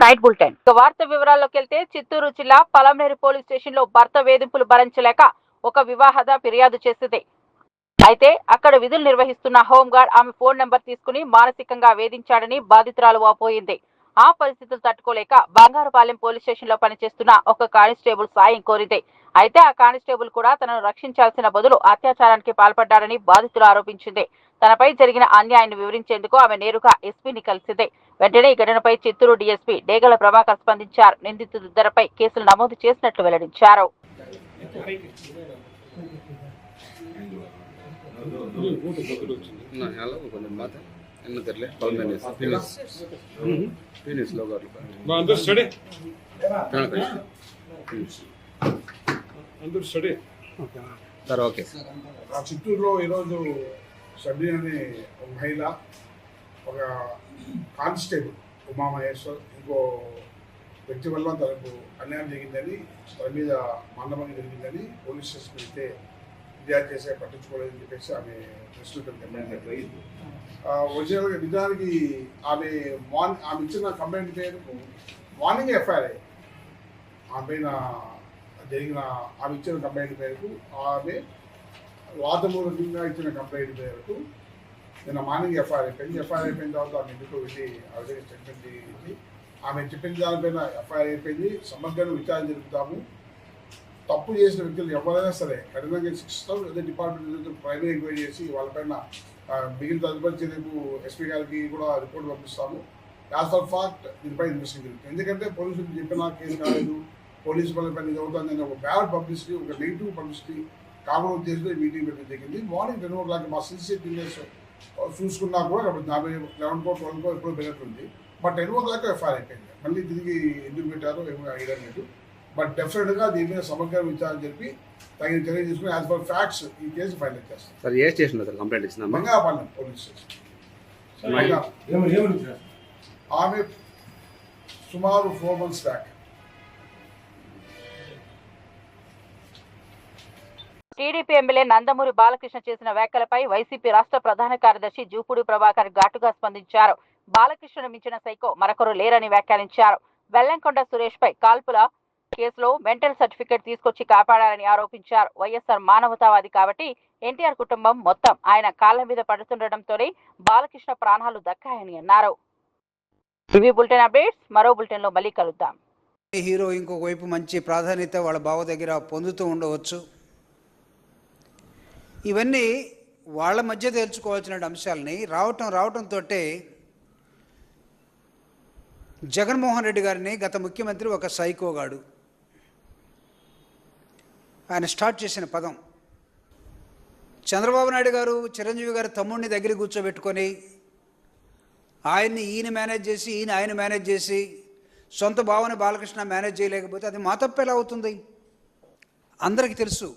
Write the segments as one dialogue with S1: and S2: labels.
S1: Night bulletin. వార్త వివరాల్లోకి వెళ్తే చిత్తూరు జిల్లా పలంనేరు పోలీస్ స్టేషన్ లో భర్త వేధింపులు భరించలేక ఒక వివాహద ఫిర్యాదు చేసింది. అయితే అక్కడ విధులు నిర్వహిస్తున్న హోంగార్డ్ ఆమె ఫోన్ నెంబర్ తీసుకుని మానసికంగా వేధించాడని బాధితురాలు వాపోయింది. ఆ పరిస్థితులు తట్టుకోలేక బంగారుపాలెం పోలీస్ స్టేషన్ లో పనిచేస్తున్న ఒక కానిస్టేబుల్ సాయం కోరింది. అయితే ఆ కానిస్టేబుల్ కూడా తనను రక్షించాల్సిన బదులు అత్యాచారానికి పాల్పడ్డారని బాధితులు ఆరోపించింది. తనపై జరిగిన అన్యాయాన్ని వివరించేందుకు ఆమె నేరుగా ఎస్పీని కలిసింది. వెంటనే ఈ ఘటనపై చిత్తూరు డీఎస్పీ డేగల ప్రభాకర్ స్పందించారు. నిందితులిద్దరిపై కేసులు నమోదు చేసినట్లు వెల్లడించారు.
S2: చిత్తూరులో ఈరోజు సబ్రీన్ అనే ఒక మహిళ, ఒక కానిస్టేబుల్ ఉమామహేశ్వర్ ఇంకో వ్యక్తి వల్ల తనకు అన్యాయం జరిగిందని, తన మీద మానభంగం జరిగిందని పోలీస్ స్టేషన్ వెళ్తే ఫిర్యాదు చేసే పట్టించుకోలేదని చెప్పేసి ఆమె ఒరిజినల్గా నిజానికి ఆమె ఇచ్చిన కంప్లైంట్ పేరుకు మార్నింగ్ ఎఫ్ఐఆర్ ఆమె పైన జరిగిన ఆమె ఇచ్చిన కంప్లైంట్ పేరుకు ఆమె వాదమూలంగా ఇచ్చిన కంప్లైంట్ పేరుకు నిన్న మార్నింగ్ ఎఫ్ఐఆర్ అయిపోయింది. ఎఫ్ఐఆర్ అయిపోయిన తర్వాత ఆమె ఇంటికి వెళ్ళి ఆమె దగ్గర స్టేట్మెంట్ ఇచ్చి ఆమె చెప్పిన దానిపైన ఎఫ్ఐఆర్ అయిపోయింది. సమగ్రంగా విచారణ జరుపుతాము. తప్పు చేసిన వ్యక్తులు ఎవరైనా సరే కఠినంగా శిక్షిస్తాం. అదే డిపార్ట్మెంట్ ప్రైమరీ ఎంక్వైరీ చేసి వాళ్ళపైన మిగిలిన తదుపరి చర్యకు ఎస్పీ గారికి కూడా రిపోర్ట్ పంపిస్తాము. యాజ్ ఆఫ్ ఫ్యాక్ట్ దీనిపై ఇన్వెస్టిగేషన్ జరుగుతుంది. ఎందుకంటే పోలీసులు చెప్పిన కేసు కాలేదు, పోలీసు పైన ఇది అవుతుందని ఒక బ్యాడ్ పబ్లిసిటీ, ఒక నెగిటివ్ పబ్లిసిటీ కాకుండా ఉద్దేశంతో మీటింగ్ పెట్టడం జరిగింది. మార్నింగ్ 10 o'clock మా CCTVs చూసుకున్నా కూడా 11 12 ఎప్పుడో పెరుగుతుంది. బట్ 10 o'clock ఎఫ్ఐఆర్ అయిపోయింది. మళ్ళీ తిరిగి ఎందుకు పెట్టారో ఏమో ఐడియా లేదు. బట్ డెఫినెట్గా దీని మీద సమగ్ర విచారణ చెప్పి తగిన చర్య తీసుకుని యాజ్ పర్ ఫ్యాక్ట్స్ ఈ కేసు ఫైల్ చేస్తాం.
S3: సార్ ఏ స్టేషన్ సార్ కంప్లైంట్ ఇచ్చిన?
S2: Bangapalem police station. ఆమె సుమారు 4 months back.
S1: TDP MLA Nandamuri Balakrishna చేసిన వ్యాఖ్యలపై వైసీపీ రాష్ట్ర ప్రధాన కార్యదర్శి జూపూడి ప్రభాకర్ ఘాటుగా స్పందించారు. బాలకృష్ణను మించిన సైకో మరొకరు లేరని వ్యాఖ్యానించారు. వెల్లంకొండ సురేష్ పై కాల్పుల కేసులో మెంటల్ సర్టిఫికెట్ తీసుకొచ్చి కాపాడారని ఆరోపించారు. వైఎస్ఆర్ మానవతావాది కాబట్టి ఎన్టీఆర్ కుటుంబం మొత్తం ఆయన కాళ్ల మీద పడుతుండటంతోనే బాలకృష్ణ ప్రాణాలు దక్కాయని అన్నారు. రివ్యూ బులెటిన్ అప్డేట్స్ మరో బులెటిన్ లో మళ్ళీ కలుద్దాం.
S4: హీరో ఇంకొక వైపు మంచి ప్రాధాన్యత వాళ్ళ బావ దగ్గర పొందుతూ ఉండవచ్చు. ఇవన్నీ వాళ్ళ మధ్య తేల్చుకోవాల్సిన అంశాలని రావటంతో జగన్మోహన్ రెడ్డి గారిని గత ముఖ్యమంత్రి ఒక సైకోగాడు ఆయన స్టార్ట్ చేసిన పదం. చంద్రబాబు నాయుడు గారు చిరంజీవి గారు తమ్ముడిని దగ్గర కూర్చోబెట్టుకొని ఆయన్ని ఈయన మేనేజ్ చేసి ఆయన మేనేజ్ చేసి సొంత భావన బాలకృష్ణ మేనేజ్ చేయలేకపోతే అది మా తప్పు ఎలా అవుతుంది? అందరికీ తెలుసు.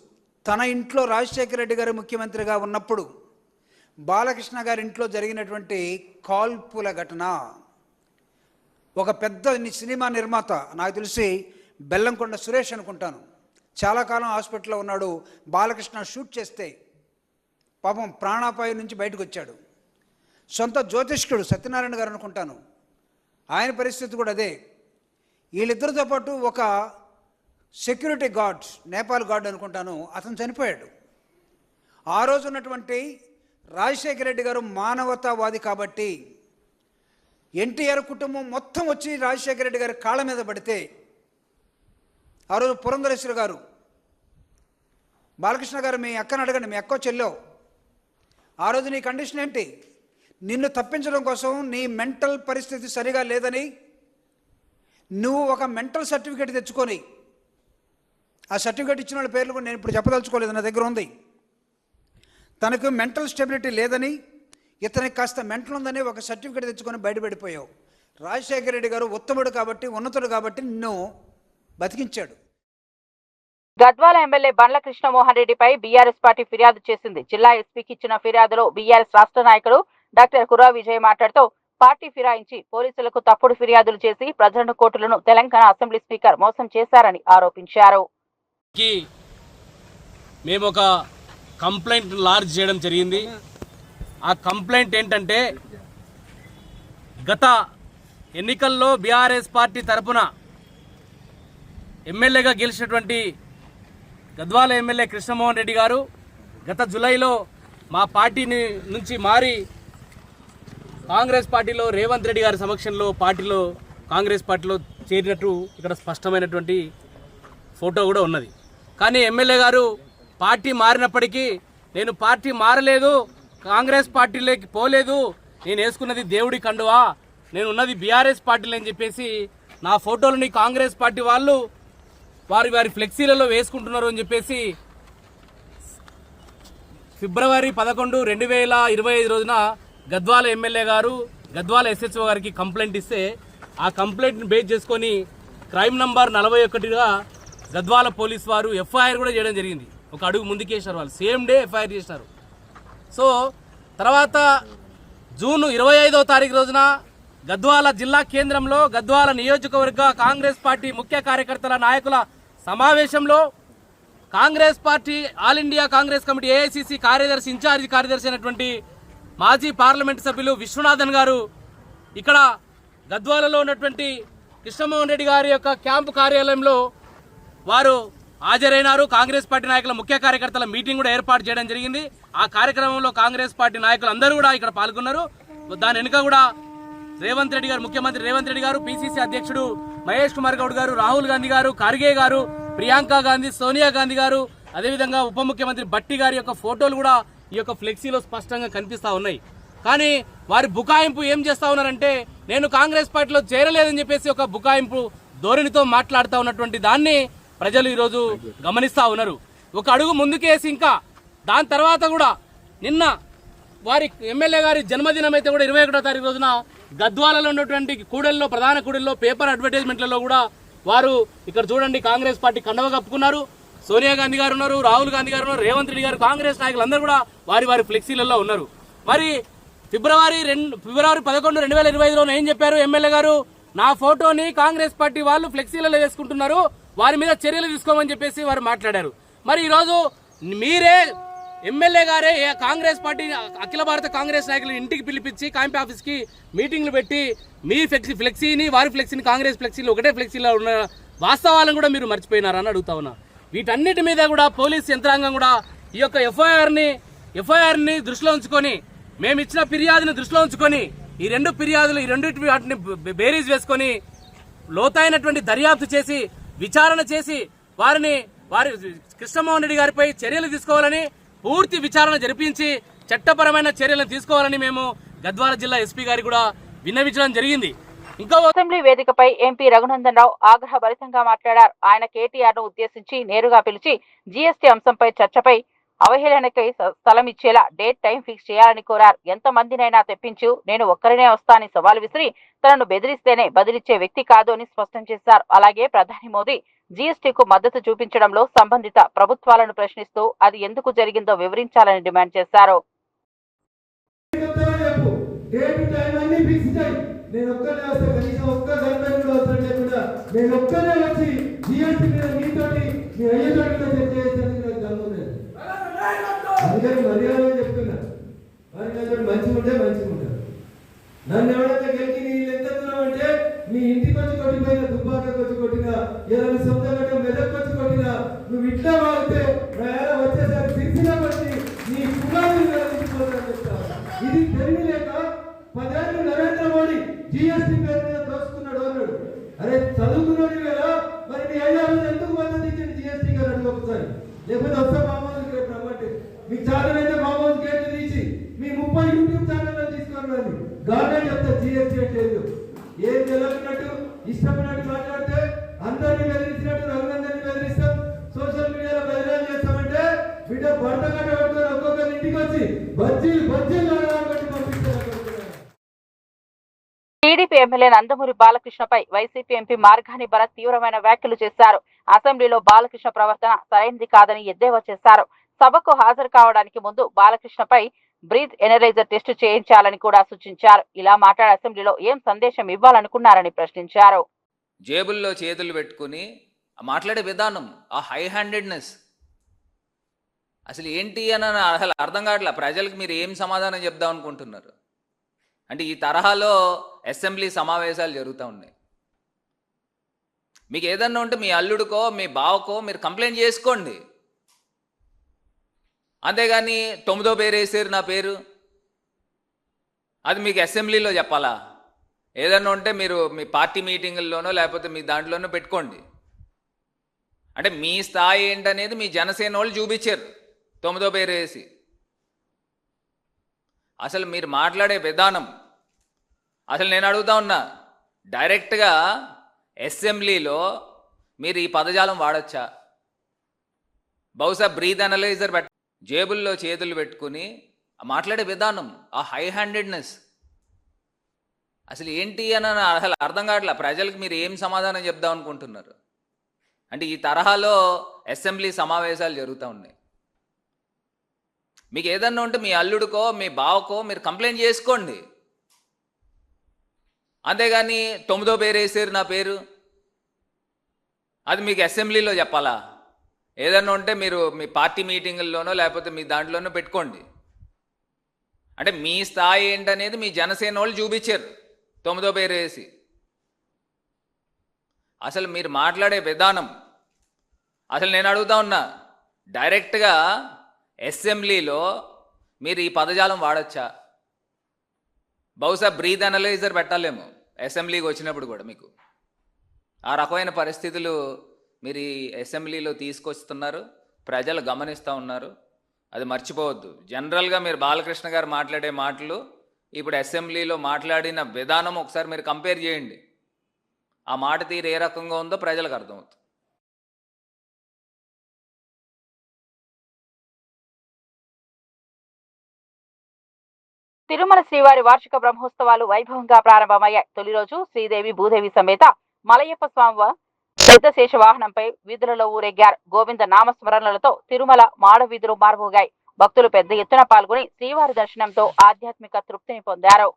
S4: తన ఇంట్లో రాజశేఖర రెడ్డి గారు ముఖ్యమంత్రిగా ఉన్నప్పుడు బాలకృష్ణ గారి ఇంట్లో జరిగినటువంటి కాల్పుల ఘటన, ఒక పెద్ద సినిమా నిర్మాత, నాకు తెలిసి బెల్లంకొండ సురేష్ అనుకుంటాను, చాలా కాలం హాస్పిటల్లో ఉన్నాడు. బాలకృష్ణ షూట్ చేస్తే పాపం ప్రాణాపాయం నుంచి బయటకు వచ్చాడు. సొంత జ్యోతిష్కుడు సత్యనారాయణ గారు అనుకుంటాను, ఆయన పరిస్థితి కూడా అదే. వీళ్ళిద్దరితో పాటు ఒక సెక్యూరిటీ గార్డ్, నేపాల్ గార్డ్ అనుకుంటాను, అతను చనిపోయాడు. ఆ రోజు ఉన్నటువంటి రాజశేఖర రెడ్డి గారు మానవతావాది కాబట్టి ఎన్టీఆర్ కుటుంబం మొత్తం వచ్చి రాజశేఖర రెడ్డి గారి కాళ్ళ మీద పడితే ఆ రోజు పురంధరేశ్వరి గారు, బాలకృష్ణ గారు మీ అక్కని అడగండి, మీ అక్కో చెల్లో, ఆ రోజు నీ కండిషన్ ఏంటి? నిన్ను తప్పించడం కోసం నీ మెంటల్ పరిస్థితి సరిగా లేదని నువ్వు ఒక మెంటల్ సర్టిఫికేట్ తెచ్చుకొని, ఆ సర్టిఫికేట్ ఇచ్చిన వాళ్ళ పేర్లు కూడా నేను ఇప్పుడు చెప్పదలుచుకోలేదు, నా దగ్గర ఉంది. తనకు మెంటల్ స్టెబిలిటీ లేదని, ఇతనికి కాస్త మెంటల్ ఉందని ఒక సర్టిఫికేట్ తెచ్చుకొని బయటపడిపోయావు. రాజశేఖర రెడ్డి గారు ఉత్తముడు కాబట్టి, ఉన్నతుడు కాబట్టి నిన్ను బతికించాడు.
S1: గద్వాల ఎమ్మెల్యే బండ్ల కృష్ణమోహన్ రెడ్డిపై బీఆర్ఎస్ పార్టీ ఫిర్యాదు చేసింది. జిల్లా ఎస్పీకి ఇచ్చిన ఫిర్యాదులో బీఆర్ఎస్ రాష్ట్ర నాయకుడు డాక్టర్ కుర్రా విజయ్ మాట్లాడుతూ పార్టీ ఫిరాయించి పోలీసులకు తప్పుడు ఫిర్యాదులు చేసి ప్రజలను కోర్టులను తెలంగాణ అసెంబ్లీ స్పీకర్ మోసం చేశారని ఆరోపించారు.
S5: మేము ఒక కంప్లైంట్ లాడ్జ్ చేయడం జరిగింది. ఆ కంప్లైంట్ ఏంటంటే, గత ఎన్నికల్లో బీఆర్ఎస్ పార్టీ తరపున ఎమ్మెల్యేగా గెలిచినటువంటి గద్వాల ఎమ్మెల్యే కృష్ణమోహన్ రెడ్డి గారు గత జూలైలో మా పార్టీని నుంచి మారి కాంగ్రెస్ పార్టీలో రేవంత్ రెడ్డి గారి సమక్షంలో కాంగ్రెస్ పార్టీలో చేరినట్టు ఇక్కడ స్పష్టమైనటువంటి ఫోటో కూడా ఉన్నది. కానీ ఎమ్మెల్యే గారు పార్టీ మారినప్పటికీ నేను పార్టీ మారలేదు, కాంగ్రెస్ పార్టీలోకి పోలేదు, నేను వేసుకున్నది దేవుడి కండువా, నేను ఉన్నది బీఆర్ఎస్ పార్టీలో అని చెప్పేసి నా ఫోటోలని కాంగ్రెస్ పార్టీ వాళ్ళు వారి ఫ్లెక్సీలలో వేసుకుంటున్నారు అని చెప్పేసి ఫిబ్రవరి 11, 2025 రోజున గద్వాల ఎమ్మెల్యే గారు గద్వాల ఎస్హెచ్ఓ గారికి కంప్లైంట్ ఇస్తే ఆ కంప్లైంట్ని బేస్ చేసుకొని క్రైమ్ నంబర్ 41గా గద్వాల పోలీస్ వారు ఎఫ్ఐఆర్ కూడా చేయడం జరిగింది. ఒక అడుగు ముందుకేసారు, వాళ్ళు సేమ్ డే ఎఫ్ఐఆర్ చేశారు. సో తర్వాత జూన్ 25వ తారీఖు రోజున గద్వాల జిల్లా కేంద్రంలో గద్వాల నియోజకవర్గ కాంగ్రెస్ పార్టీ ముఖ్య కార్యకర్తల నాయకుల సమావేశంలో Congress party all India Congress committee AICC కార్యదర్శి ఇన్ఛార్జి కార్యదర్శి అయినటువంటి మాజీ పార్లమెంట్ సభ్యులు విశ్వనాథన్ గారు ఇక్కడ గద్వాలలో ఉన్నటువంటి కృష్ణమోహన్ రెడ్డి గారి యొక్క క్యాంపు కార్యాలయంలో వారు హాజరైనారు. కాంగ్రెస్ పార్టీ నాయకుల ముఖ్య కార్యకర్తల మీటింగ్ కూడా ఏర్పాటు చేయడం జరిగింది. ఆ కార్యక్రమంలో కాంగ్రెస్ పార్టీ నాయకులు అందరూ కూడా ఇక్కడ పాల్గొన్నారు. దాని వెనుక కూడా రేవంత్ రెడ్డి గారు, ముఖ్యమంత్రి రేవంత్ రెడ్డి గారు, పిసిసి అధ్యక్షుడు మహేష్ కుమార్ గౌడ్ గారు, రాహుల్ గాంధీ గారు, ఖర్గే గారు, ప్రియాంక గాంధీ, సోనియా గాంధీ గారు, అదేవిధంగా ఉప ముఖ్యమంత్రి భట్టి గారి యొక్క ఫోటోలు కూడా ఈ యొక్క ఫ్లెక్సీలో స్పష్టంగా కనిపిస్తూ ఉన్నాయి. కానీ వారి బుకాయింపు ఏం చేస్తా ఉన్నారంటే నేను కాంగ్రెస్ పార్టీలో చేరలేదని చెప్పేసి ఒక బుకాయింపు ధోరణితో మాట్లాడుతూ ఉన్నటువంటి దాన్ని ప్రజలు ఈరోజు గమనిస్తూ ఉన్నారు. ఒక అడుగు ముందుకేసి ఇంకా దాని తర్వాత కూడా నిన్న వారి ఎమ్మెల్యే గారి జన్మదినం అయితే కూడా 21వ తారీఖు రోజున గద్వాలలో ఉన్నటువంటి కూడల్లో, ప్రధాన కూడల్లో పేపర్ అడ్వర్టైజ్మెంట్లలో కూడా వారు ఇక్కడ చూడండి కాంగ్రెస్ పార్టీ కండవ కప్పుకున్నారు. సోనియా గాంధీ గారు ఉన్నారు, రాహుల్ గాంధీ గారు ఉన్నారు, రేవంత్ రెడ్డి గారు, కాంగ్రెస్ నాయకులు అందరూ కూడా వారి ఫ్లెక్సీలలో ఉన్నారు. మరి ఫిబ్రవరి 11, 2025 ఏం చెప్పారు ఎమ్మెల్యే గారు? నా ఫోటోని కాంగ్రెస్ పార్టీ వాళ్ళు ఫ్లెక్సీలలో వేసుకుంటున్నారు, వారి మీద చర్యలు తీసుకోమని చెప్పేసి వారు మాట్లాడారు. మరి ఈరోజు మీరే ఎమ్మెల్యే గారే కాంగ్రెస్ పార్టీ అఖిల భారత కాంగ్రెస్ నాయకులు ఇంటికి పిలిపించి క్యాంప్ ఆఫీస్కి మీటింగ్లు పెట్టి మీ ఫ్లెక్సీని వారి ఫ్లెక్సీని కాంగ్రెస్ ఫ్లెక్సీలు ఒకటే ఫ్లెక్సీలో ఉన్న వాస్తవాలను కూడా మీరు మర్చిపోయినారని అడుగుతా ఉన్నా. వీటన్నిటి మీద కూడా పోలీస్ యంత్రాంగం కూడా ఈ యొక్క ఎఫ్ఐఆర్ని దృష్టిలో ఉంచుకొని, మేము ఇచ్చిన ఫిర్యాదుని దృష్టిలో ఉంచుకొని ఈ రెండింటి వాటిని బేరీజ్ వేసుకొని లోతైనటువంటి దర్యాప్తు చేసి విచారణ చేసి వారి కృష్ణమోహన్ రెడ్డి గారిపై చర్యలు తీసుకోవాలని, పూర్తి విచారణ జరిపించి చట్టపరమైన చర్యలను తీసుకోవాలని మేము గద్వాల జిల్లా ఎస్పీ గారికి కూడా విన్నవించడం జరిగింది.
S1: ఇంకా అసెంబ్లీ వేదికపై ఎంపీ రఘునందన్ రావు ఆగ్రహభరితంగా మాట్లాడారు. ఆయన కేటీఆర్ ను ఉద్దేశించి నేరుగా పిలిచి జీఎస్టీ అంశంపై చర్చపై అవహేళనకై స్థలం ఇచ్చేలా డేట్ టైం ఫిక్స్ చేయాలని కోరారు. ఎంతమందినైనా తెప్పించు, నేను ఒక్కరినే వస్తానని సవాల్ విసిరి తనను బెదిరిస్తేనే బదిలిచ్చే వ్యక్తి కాదు అని స్పష్టం చేశారు. అలాగే ప్రధాని మోదీ జీఎస్టీకు మద్దతు చూపించడంలో సంబంధిత ప్రభుత్వాలను ప్రశ్నిస్తూ అది ఎందుకు జరిగిందో వివరించాలని డిమాండ్ చేశారు.
S3: నన్ను ఎవరైతే గెలిచి నీళ్ళు ఎంత దూరం అంటే మీ ఇంటికి వచ్చి కొట్టిపోయిన, దుబ్బాకకి వచ్చి కొట్టినా, ఏదైనా సొంతంగా మెదక్ వచ్చి కొట్టినా, నువ్వు ఇట్లా వాగితే వచ్చేసరికి సిరిసిలో వచ్చి నీ కులాన్ని చెప్తా. ఇది తెలియలేక 10 ఏళ్ళు నరేంద్ర మోడీ జీఎస్టీ పేరు మీద దోచుకున్నాడు అన్నాడు. అరే చదువుకున్నాడు కదా, మరి మీ అయ్యారు ఎందుకు మద్దతు ఇచ్చింది జీఎస్టీ గారు ఒకసారి? లేకపోతే వస్తా మామూలు రేపు రమ్మంటే మీకు చాలనైతే మామూలు గేట్లు తీసి మీ 30 యూట్యూబ్ ఛానల్లో తీసుకున్నాను. గవర్నమెంట్ చెప్తా జీఎస్టీ అంటే ఏం తెలియకున్నట్టు ఇష్టపడినట్టు మాట్లాడితే అందరినీ బెదిరించినట్టు రఘునందన్ని బెదిరిస్తాం, సోషల్ మీడియాలో బెదిరాలు చేస్తామంటే బిడ్డ భర్త కట్ట పట్టుకొని ఒక్కొక్కరి ఇంటికి వచ్చి బజ్జీలు పెట్టి పంపిస్తారు.
S1: టీడీపీ ఎమ్మెల్యే నందమూరి బాలకృష్ణపై వైసీపీ ఎంపీ మార్గాని భరత్ తీవ్రమైన వ్యాఖ్యలు చేశారు. అసెంబ్లీలో బాలకృష్ణ ప్రవర్తన సరైనది కాదని ఎద్దేవా చేశారు. సభకు హాజరు కావడానికి ముందు బాలకృష్ణపై బ్రీత్ ఎనలైజర్ టెస్ట్ చేయించాలని కూడా సూచించారు. ఇలా మాట్లాడే అసెంబ్లీలో ఏం సందేశం ఇవ్వాలనుకున్నారని ప్రశ్నించారు.
S6: జేబుల్లో చేతులు పెట్టుకుని మాట్లాడే విధానం, ఆ హై హ్యాండెడ్నెస్ అసలు ఏంటి అని అసలు అర్థం కావట్లే. ప్రజలకు మీరు ఏం సమాధానం చెప్దాం అనుకుంటున్నారు? అంటే ఈ తరహాలో అసెంబ్లీ సమావేశాలు జరుగుతూ ఉన్నాయి. మీకు ఏదన్నా ఉంటే మీ అల్లుడికో మీ బావకో మీరు కంప్లైంట్ చేసుకోండి, అంతేగాని 9వ పేరు వేసారు నా పేరు అది మీకు అసెంబ్లీలో చెప్పాలా? ఏదన్నా ఉంటే మీరు మీ పార్టీ మీటింగుల్లోనో లేకపోతే మీ దాంట్లోనో పెట్టుకోండి. అంటే మీ స్థాయి ఏంటనేది మీ జనసేన వాళ్ళు చూపించారు 9వ పేరు వేసి. అసలు మీరు మాట్లాడే విధానం, అసలు నేను అడుగుతా ఉన్నా, డైరెక్ట్గా అసెంబ్లీలో మీరు ఈ పదజాలం వాడచ్చా? బహుశా బ్రీత్ అనలైజర్ జేబుల్లో చేతులు పెట్టుకుని మాట్లాడే విధానం, ఆ హై హ్యాండెడ్నెస్ అసలు ఏంటి అని అసలు అర్థం కావట్లే. ప్రజలకు మీరు ఏం సమాధానం చెప్దాం అనుకుంటున్నారు? అంటే ఈ తరహాలో అసెంబ్లీ సమావేశాలు జరుగుతూ ఉన్నాయి. మీకు ఏదన్నా ఉంటే మీ అల్లుడికో మీ బావకో మీరు కంప్లైంట్ చేసుకోండి, అంతేగాని 9వ పేరు వేసారు నా పేరు అది మీకు అసెంబ్లీలో చెప్పాలా? ఏదన్నా ఉంటే మీరు మీ పార్టీ మీటింగుల్లోనో లేకపోతే మీ దాంట్లోనో పెట్టుకోండి. అంటే మీ స్థాయి ఏంటనేది మీ జనసేన వాళ్ళు చూపించారు 9వ పేరు వేసి. అసలు మీరు మాట్లాడే విధానం, అసలు నేను అడుగుతా ఉన్నా, డైరెక్ట్గా అసెంబ్లీలో మీరు ఈ పదజాలం వాడచ్చా? బహుశా బ్రీత్ అనలైజర్ పెట్టాలేమో అసెంబ్లీకి వచ్చినప్పుడు కూడా. మీకు ఆ రకమైన పరిస్థితులు మీరు ఈ అసెంబ్లీలో తీసుకొస్తున్నారు, ప్రజలు గమనిస్తూ ఉన్నారు, అది మర్చిపోవద్దు. జనరల్గా మీరు బాలకృష్ణ గారు మాట్లాడే మాటలు ఇప్పుడు అసెంబ్లీలో మాట్లాడిన విధానం ఒకసారి మీరు కంపేర్ చేయండి. ఆ మాట తీరు ఏ రకంగా ఉందో ప్రజలకు అర్థమవుతుంది.
S1: తిరుమల శ్రీవారి వార్షిక బ్రహ్మోత్సవాలు వైభవంగా ప్రారంభమయ్యాయి. తొలి రోజు శ్రీదేవి భూదేవి సమేత మలయప్ప స్వామి పెద్ద శేష వాహనంపై వీధులలో ఊరేగారు. గోవింద నామస్మరణలతో తిరుమల మాడ వీధులు మారుమోగాయి. భక్తులు పెద్ద ఎత్తున పాల్గొని శ్రీవారి దర్శనంతో ఆధ్యాత్మిక తృప్తిని పొందారు.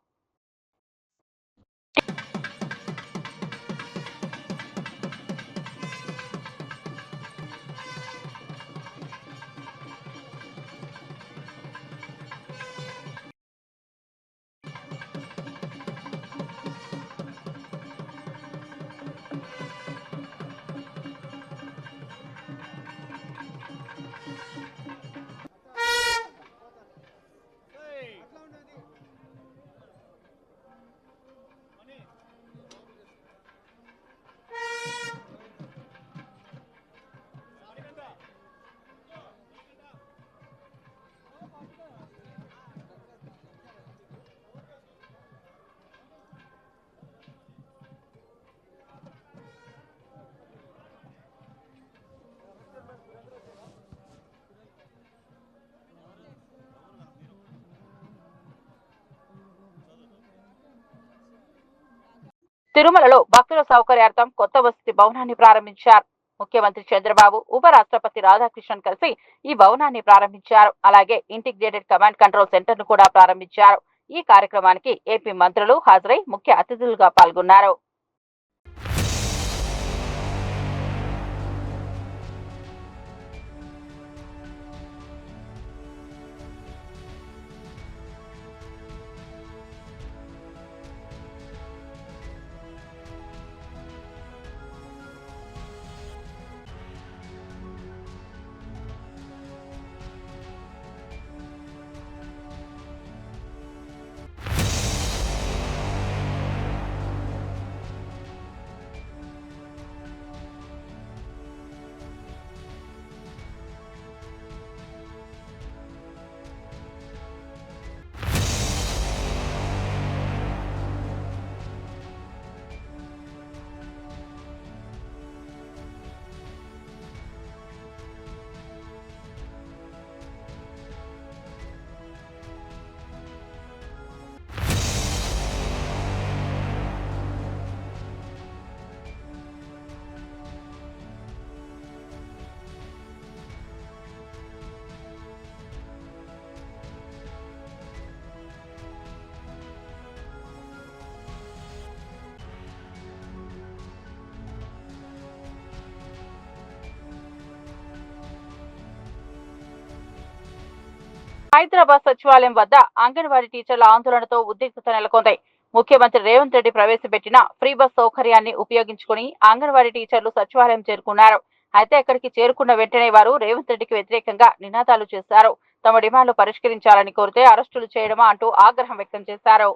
S1: తిరుమలలో భక్తుల సౌకర్యార్థం కొత్త వసతి భవనాన్ని ప్రారంభించారు. ముఖ్యమంత్రి చంద్రబాబు, ఉపరాష్ట్రపతి రాధాకృష్ణన్ కలిసి ఈ భవనాన్ని ప్రారంభించారు. అలాగే ఇంటిగ్రేటెడ్ కమాండ్ కంట్రోల్ సెంటర్ ను కూడా ప్రారంభించారు. ఈ కార్యక్రమానికి ఏపీ మంత్రులు హాజరై ముఖ్య అతిథులుగా పాల్గొన్నారు. హైదరాబాద్ సచివాలయం వద్ద అంగన్వాడీ టీచర్ల ఆందోళనతో ఉద్రిక్తత నెలకొంది. ముఖ్యమంత్రి రేవంత్ రెడ్డి ప్రవేశపెట్టిన ఫ్రీ బస్ సౌకర్యాన్ని ఉపయోగించుకుని అంగన్వాడీ టీచర్లు సచివాలయం చేరుకున్నారు. అయితే ఇక్కడికి చేరుకున్న వెంటనే వారు రేవంత్ రెడ్డికి వ్యతిరేకంగా నినాదాలు చేశారు. తమ డిమాండ్లు పరిష్కరించాలని కోరితే అరెస్టులు చేయడమా అంటూ ఆగ్రహం వ్యక్తం చేశారు.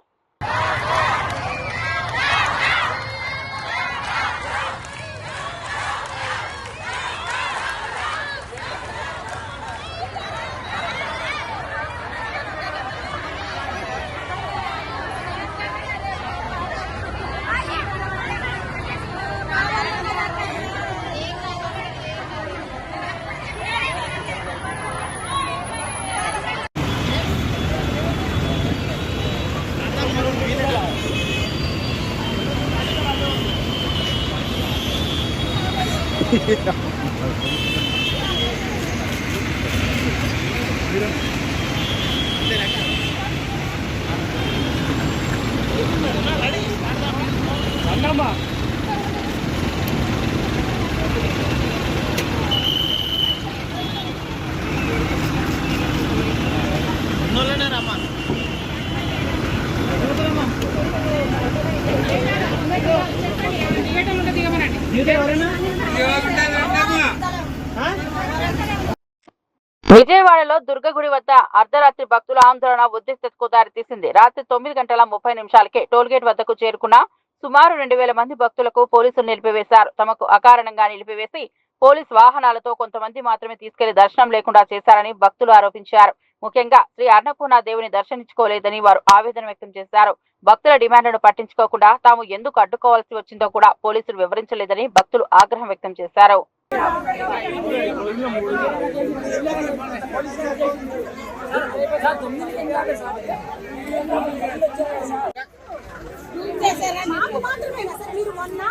S1: విజయవాడలో దుర్గగుడి వద్ద అర్ధరాత్రి భక్తుల ఆందోళన ఉద్రిక్తతకు దారితీసింది. రాత్రి 9:30 టోల్గేట్ వద్దకు చేరుకున్న సుమారు 2000 మంది భక్తులకు పోలీసులు నిలిపివేశారు. తమకు అకారణంగా నిలిపివేసి పోలీసు వాహనాలతో కొంతమంది మాత్రమే తీసుకెళ్లి దర్శనం లేకుండా చేశారని భక్తులు ఆరోపించారు. ముఖ్యంగా శ్రీ అన్నపూర్ణ దేవుని దర్శించుకోలేదని వారు ఆవేదన వ్యక్తం చేశారు. భక్తుల డిమాండ్లను పట్టించుకోకుండా తాము ఎందుకు అడ్డుకోవాల్సి వచ్చిందో కూడా పోలీసులు వివరించలేదని భక్తులు ఆగ్రహం వ్యక్తం చేశారు.
S7: మాకు మాత్రమేనా సార్ మీరు మొన్న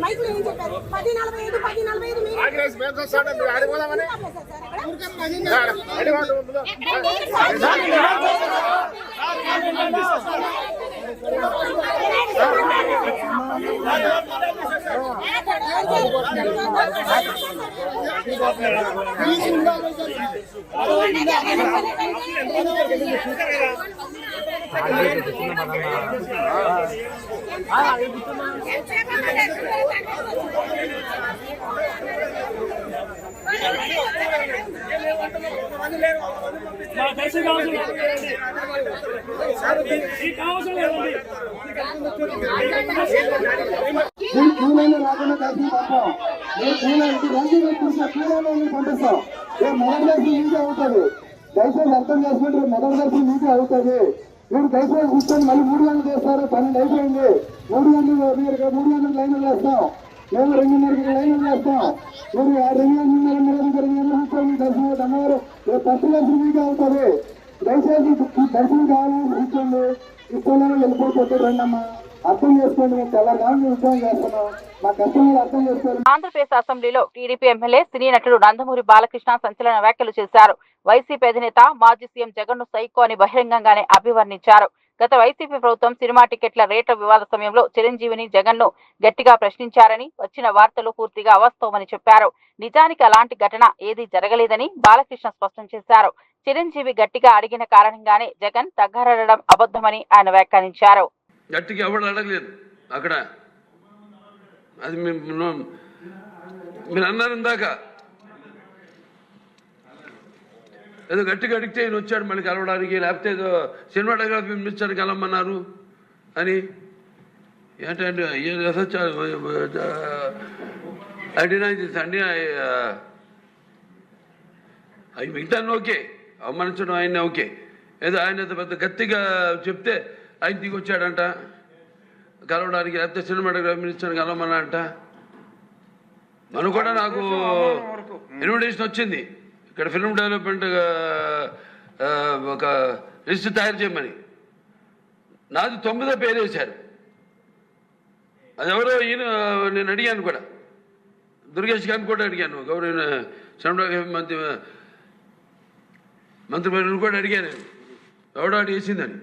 S7: మైక్ లో ఏం చెప్పారు 10:45
S3: దయచేసి అర్థం చేసుకుంటే మొదటి దర్శనం మీకే అవుతుంది. మీరు దయచేసి కూర్చొని మళ్ళీ 3 గంటలు చేస్తారు. 12 అయిపోయింది. 3 గంటలకు లైన్లు వేస్తాం. మేము 2:30 లైన్లు వేస్తాం. మీరు 2:30 కూర్చొని దర్శనం అన్నవారు ఫస్ట్ దర్శనం మీకే అవుతుంది. దయచేసి దర్శనం కావాలని కూర్చోండి. ఇష్టంలో వెళ్ళిపోతే రండమ్మా. అర్థం చేసుకోండి. మేము తెల్లగానే ఉద్యోగం చేస్తున్నాం. మా కష్టంలో అర్థం చేసుకోండి.
S1: ఆంధ్రప్రదేశ్ అసెంబ్లీలో టీడీపీ ఎమ్మెల్యే సినీ నటుడు నందమూరి బాలకృష్ణ సంచలన వ్యాఖ్యలు చేశారు. వైసీపీ అధినేత మాజీ సీఎం జగన్ ను సైకో అని బహిరంగంగానే అభివర్ణించారు. గత వైసీపీ ప్రభుత్వం సినిమా టికెట్ల రేట్ల వివాద సమయంలో చిరంజీవిని జగన్ ను గట్టిగా ప్రశ్నించారని, వచ్చిన వార్తలు పూర్తిగా అవాస్తవమని చెప్పారు. నిజానికి అలాంటి ఘటన ఏదీ జరగలేదని బాలకృష్ణ స్పష్టం చేశారు. చిరంజీవి గట్టిగా అడిగిన కారణంగానే జగన్ తగ్గరడం అబద్ధమని ఆయన వ్యాఖ్యానించారు.
S8: గట్టిగా ఎవరు అడగలేదు అక్కడ. అది మీరు అన్నారు ఇందాక, ఏదో గట్టిగా అడిగితే ఈయన వచ్చాడు మళ్ళీ కలవడానికి, లేకపోతే ఏదో సినిమాటోగ్రఫీ మినిస్టర్ కలవమన్నారు అని. ఏంటంటే అవి మిగతాన్ని ఓకే, అవమానించడం ఆయన ఓకే. ఏదో ఆయన పెద్ద గట్టిగా చెప్తే ఆయన దిగి వచ్చాడంట కలవడానికి, లేకపోతే సినిమాటోగ్రఫీ మినిస్టర్ కలవమన్నా అంట. మనం కూడా నాకు ఇన్విటేషన్ వచ్చింది ఇక్కడ ఫిల్మ్ డెవలప్మెంట్ ఒక లిస్ట్ తయారు చేయమని. నాది 9వ పేరు వేశారు. అది ఎవరో ఈయన నేను అడిగాను కూడా, దుర్గేష్ గారిని కూడా అడిగాను, గౌరవ సినిమాటోగ్రఫీ మంత్రివర్యులను కూడా అడిగాను ఎవడో అడి వేసిందని.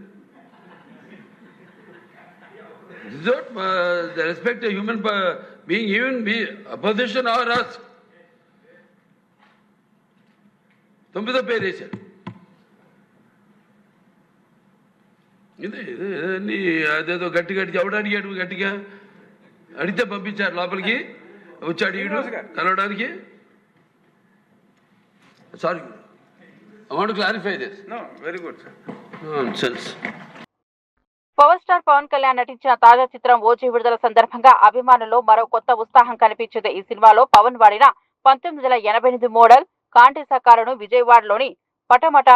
S8: The respect a human being, even be opposition or us. 9వ పేరు వేశారు. ఇదే అదేదో గట్టి ఎవడు అడిగాడు గట్టిగా అడిగితే పంపించారు లోపలికి వచ్చాడు ఈడు కలవడానికి. Sorry, I want to clarify this. No, very good sir. Nonsense.
S1: Power star Pawan Kalyan నటించిన తాజా చిత్రం ఓజీ విడుదల సందర్భంగా అభిమానుల్లో మరో కొత్త ఉత్సాహం కనిపించింది. ఈ సినిమాలో పవన్ వాడిన 1988 మోడల్ కాంటిసా కారును విజయవాడలోని పటమట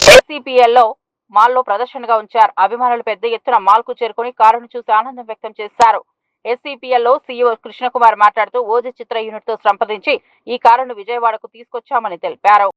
S1: ఏసీపీఎల్లో మాల్లో ప్రదర్శనగా ఉంచారు. అభిమానులు పెద్ద ఎత్తున మాల్ కు చేరుకుని కారును చూసి ఆనందం వ్యక్తం చేశారు. ఎస్సీపీఎల్లో సీఈఓ కృష్ణకుమార్ మాట్లాడుతూ ఓజీ చిత్ర యూనిట్ తో సంప్రదించి ఈ కారును విజయవాడకు తీసుకొచ్చామని తెలిపారు.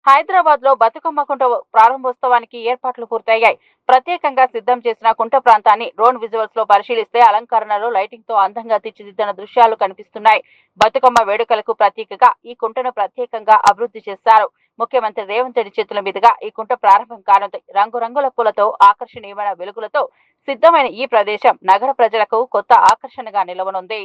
S1: హైదరాబాద్ లో బతుకమ్మ కుంట ప్రారంభోత్సవానికి ఏర్పాట్లు పూర్తయ్యాయి. ప్రత్యేకంగా సిద్ధం చేసిన కుంట ప్రాంతాన్ని డ్రోన్ విజువల్స్ లో పరిశీలిస్తే అలంకరణలో లైటింగ్ తో అందంగా తీర్చిదిద్దిన దృశ్యాలు కనిపిస్తున్నాయి. బతుకమ్మ వేడుకలకు ప్రత్యేకగా ఈ కుంటను ప్రత్యేకంగా అభివృద్ధి చేశారు. ముఖ్యమంత్రి రేవంత్ రెడ్డి చేతుల మీదుగా ఈ కుంట ప్రారంభం కానుంది. రంగురంగుల పూలతో ఆకర్షణీయమైన వెలుగులతో సిద్ధమైన ఈ ప్రదేశం నగర ప్రజలకు కొత్త ఆకర్షణగా నిలవనుంది.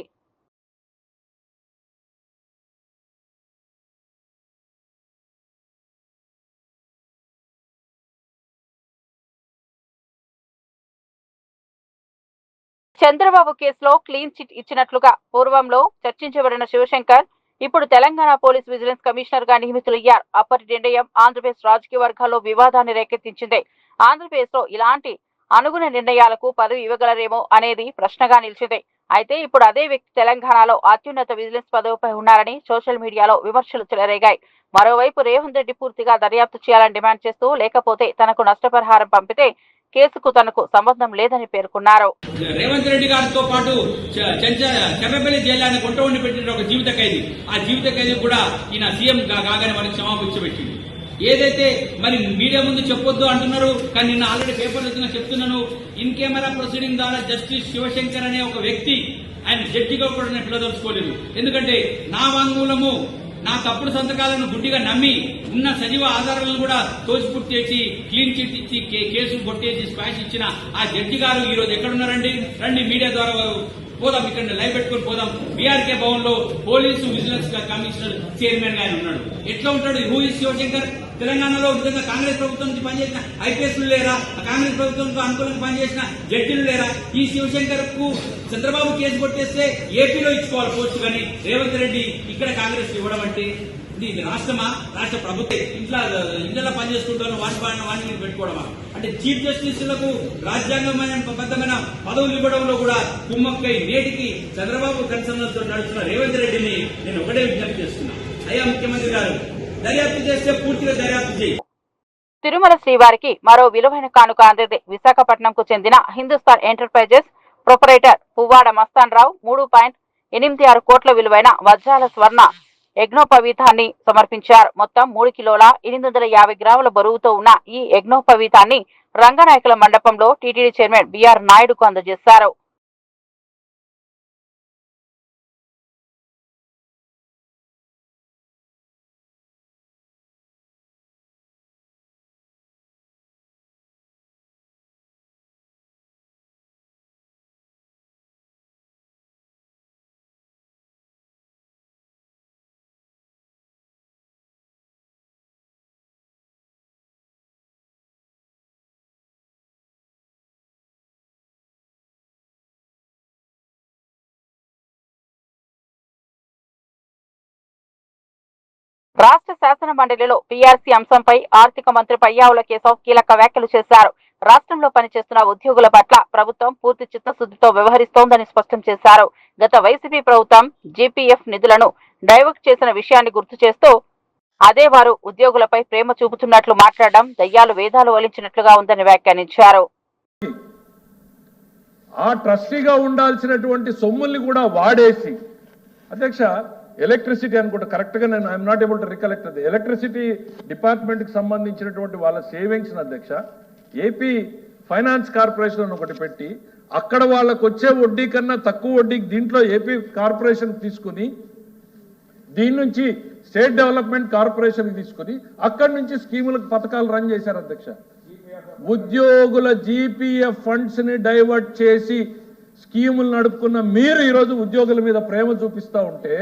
S1: చంద్రబాబు కేసులో క్లీన్ చిట్ ఇచ్చినట్లుగా పూర్వంలో చర్చించబడిన శివశంకర్ ఇప్పుడు తెలంగాణ పోలీస్ విజిలెన్స్ కమిషనర్ గా నియమితులయ్యారు. అప్పటి నిర్ణయం ఆంధ్రప్రదేశ్ రాజకీయ వర్గాల్లో వివాదాన్ని రేకెత్తించింది. ఆంధ్రప్రదేశ్ లో ఇలాంటి అనుగుణ నిర్ణయాలకు పదవి ఇవ్వగలరేమో అనేది ప్రశ్నగా నిలిచింది. అయితే ఇప్పుడు అదే వ్యక్తి తెలంగాణలో అత్యున్నత విజిలెన్స్ పదవిపై ఉన్నారని సోషల్ మీడియాలో విమర్శలు చెలరేగాయి. మరోవైపు రేవంత్ రెడ్డి పూర్తిగా దర్యాప్తు చేయాలని డిమాండ్ చేస్తూ లేకపోతే తనకు నష్టపరిహారం పంపితే కేసుకు తనకు సంబంధం లేదని పేర్కొన్నారు.
S9: రేవంత్ రెడ్డి గారితో పాటు చెర్రపల్లి జైలు గుంట ఉండి పెట్టిన ఒక జీవిత ఖైదీ, ఆ జీవిత ఖైదీ కూడా ఈయన సీఎం కాగానే మనకి క్షమాపణ పెట్టింది. ఏదైతే మరి మీడియా ముందు చెప్పొద్దు అంటున్నారు, కానీ నిన్న ఆల్రెడీ పేపర్లు చెప్తున్నాను. ఇన్ కెమెరా ప్రొసీడింగ్ ద్వారా జస్టిస్ శివశంకర్ అనే ఒక వ్యక్తి ఆయన జడ్జిగా కూడా నేను పిలదలుచుకోలేదు. ఎందుకంటే నా వాంగ్మూలము, నా తప్పుడు సంతకాలను గుడ్డిగా నమ్మి ఉన్న సజీవ ఆధారాలను కూడా తోసిపుట్టి చేసి క్లీన్ చిట్ ఇచ్చి కేసు కొట్టేసి స్క్వాష్ ఇచ్చిన ఆ జడ్జి గారు ఈ రోజు ఎక్కడున్నారండి? రండి, మీడియా ద్వారా పోదాం, ఇక్కడ లైవ్ పెట్టుకుని పోదాం. బీఆర్కే భవన్ లో పోలీసు విజిలెన్స్ కమిషనర్ చైర్మన్ గా ఉన్నాడు. ఎట్లా ఉంటాడు? Who is Shivashankar? తెలంగాణలో నిజంగా కాంగ్రెస్ ప్రభుత్వం నుంచి పనిచేసిన ఐపీఎస్లు లేరా? కాంగ్రెస్ ప్రభుత్వంతో అనుకూలంగా పనిచేసిన జడ్జిలు లేరా? ఈ శివశంకర్ కు చంద్రబాబు కేసు కొట్టేస్తే ఏపీలో ఇచ్చుకోవాలి పోస్ట్, కానీ రేవంత్ రెడ్డి ఇక్కడ కాంగ్రెస్ ఇవ్వడం అంటే ఇది రాష్ట్రమా? రాష్ట్ర ప్రభుత్వం ఇంట్లో పనిచేసుకుంటాను వాటిని పెట్టుకోవడమా? అంటే చీఫ్ జస్టిస్లకు రాజ్యాంగబద్ధమైన పదవులు ఇవ్వడంలో కూడా కుమ్మక్కై నేటికి చంద్రబాబు కన్సర్న్లతో నడుస్తున్న రేవంత్ రెడ్డిని నేను ఒకటే విజ్ఞప్తి చేస్తున్నా. అయ్యా ముఖ్యమంత్రి గారు, దర్యాప్తు చేస్తే పూర్తిగా దర్యాప్తు చేయి.
S1: తిరుమల శ్రీవారికి మరో విలువైన కానుక అందింది. విశాఖపట్నంకు చెందిన హిందుస్థాన్ ఎంటర్ప్రైజెస్ ప్రొపరైటర్ పువ్వాడ మస్తాన్ రావు 3.86 కోట్ల విలువైన వజ్రాల స్వర్ణ యజ్ఞోపవీతాన్ని సమర్పించారు. మొత్తం 3 కిలోల 850 గ్రాముల బరువుతో ఉన్న ఈ యజ్ఞోపవీతాన్ని రంగనాయకుల మండపంలో టీటీడీ చైర్మన్ బిఆర్ నాయుడుకు అందజేశారు. రాష్ట్ర శాసన మండలిలో పీఆర్సీ అంశంపై ఆర్థిక మంత్రి పయ్యావుల కేశవ్ కీలక వ్యాఖ్యలు చేశారు. రాష్ట్రంలో పనిచేస్తున్న ఉద్యోగుల పట్ల ప్రభుత్వం పూర్తి చిత్తశుద్ధితో వ్యవహరిస్తోందని స్పష్టం చేశారు. గత వైసీపీ ప్రభుత్వం జీపీఎఫ్ నిధులను డైవర్ట్ చేసిన విషయాన్ని గుర్తు చేస్తూ అదే వారు ఉద్యోగులపై ప్రేమ చూపుతున్నట్లు మాట్లాడడం దయ్యాలు వేదాలు వలించినట్లుగా ఉందని వ్యాఖ్యానించారు.
S10: ఆ ట్రస్టీగా ఉండాల్సినటువంటి సొమ్ముల్ని కూడా వాడేసి అధ్యక్ష ఎలక్ట్రిసిటీ అనుకుంటా కరెక్ట్గా నేను I'm not able to recollect అది ఎలక్ట్రిసిటీ డిపార్ట్మెంట్కి సంబంధించినటువంటి వాళ్ళ సేవింగ్స్ అధ్యక్ష ఏపీ ఫైనాన్స్ కార్పొరేషన్ అని ఒకటి పెట్టి అక్కడ వాళ్ళకు వచ్చే వడ్డీ కన్నా తక్కువ వడ్డీకి దీంట్లో ఏపీ కార్పొరేషన్ తీసుకుని దీని నుంచి స్టేట్ డెవలప్మెంట్ కార్పొరేషన్ తీసుకుని అక్కడి నుంచి స్కీములకు పథకాలు రన్ చేశారు అధ్యక్ష. ఉద్యోగుల జీపీఎఫ్ ఫండ్స్ ని డైవర్ట్ చేసి స్కీములు నడుపుకున్న మీరు ఈరోజు ఉద్యోగుల మీద ప్రేమ చూపిస్తా ఉంటే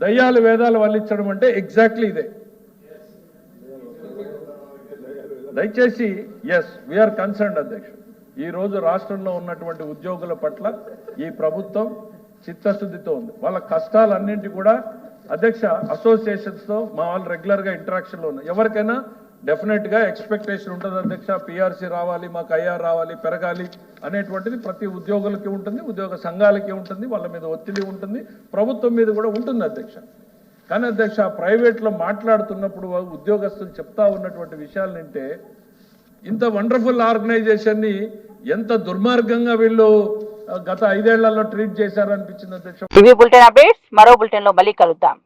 S10: దయ్యాలు వేదాలు వల్లించడం అంటే ఎగ్జాక్ట్లీ ఇదే. దయచేసి ఎస్ వీఆర్ కన్సర్న్డ్ అధ్యక్ష. ఈ రోజు రాష్ట్రంలో ఉన్నటువంటి ఉద్యోగుల పట్ల ఈ ప్రభుత్వం చిత్తశుద్ధితో ఉంది. వాళ్ళ కష్టాలన్నింటి కూడా అధ్యక్ష అసోసియేషన్స్తో మా వాళ్ళు రెగ్యులర్గా ఇంటరాక్షన్లో ఉన్నాయి. ఎవరికైనా డెఫినెట్గా ఎక్స్పెక్టేషన్ ఉంటుంది అధ్యక్ష, పిఆర్సీ రావాలి, మాకు ఐఆర్ రావాలి, పెరగాలి అనేటువంటిది ప్రతి ఉద్యోగులకి ఉంటుంది, ఉద్యోగ సంఘాలకి ఉంటుంది, వాళ్ళ మీద ఒత్తిడి ఉంటుంది, ప్రభుత్వం మీద కూడా ఉంటుంది అధ్యక్ష. కానీ అధ్యక్ష ప్రైవేట్లో మాట్లాడుతున్నప్పుడు ఉద్యోగస్తులు చెప్తా ఉన్నటువంటి విషయాలు వింటే ఇంత వండర్ఫుల్ ఆర్గనైజేషన్ని ఎంత దుర్మార్గంగా వీళ్ళు గత 5 ఏళ్లలో ట్రీట్ చేశారనిపించింది అధ్యక్ష.
S1: ఇవి బులెటిన్ అప్డేట్స్. మరో బులెటిన్ లో మళ్ళీ కలుద్దాం.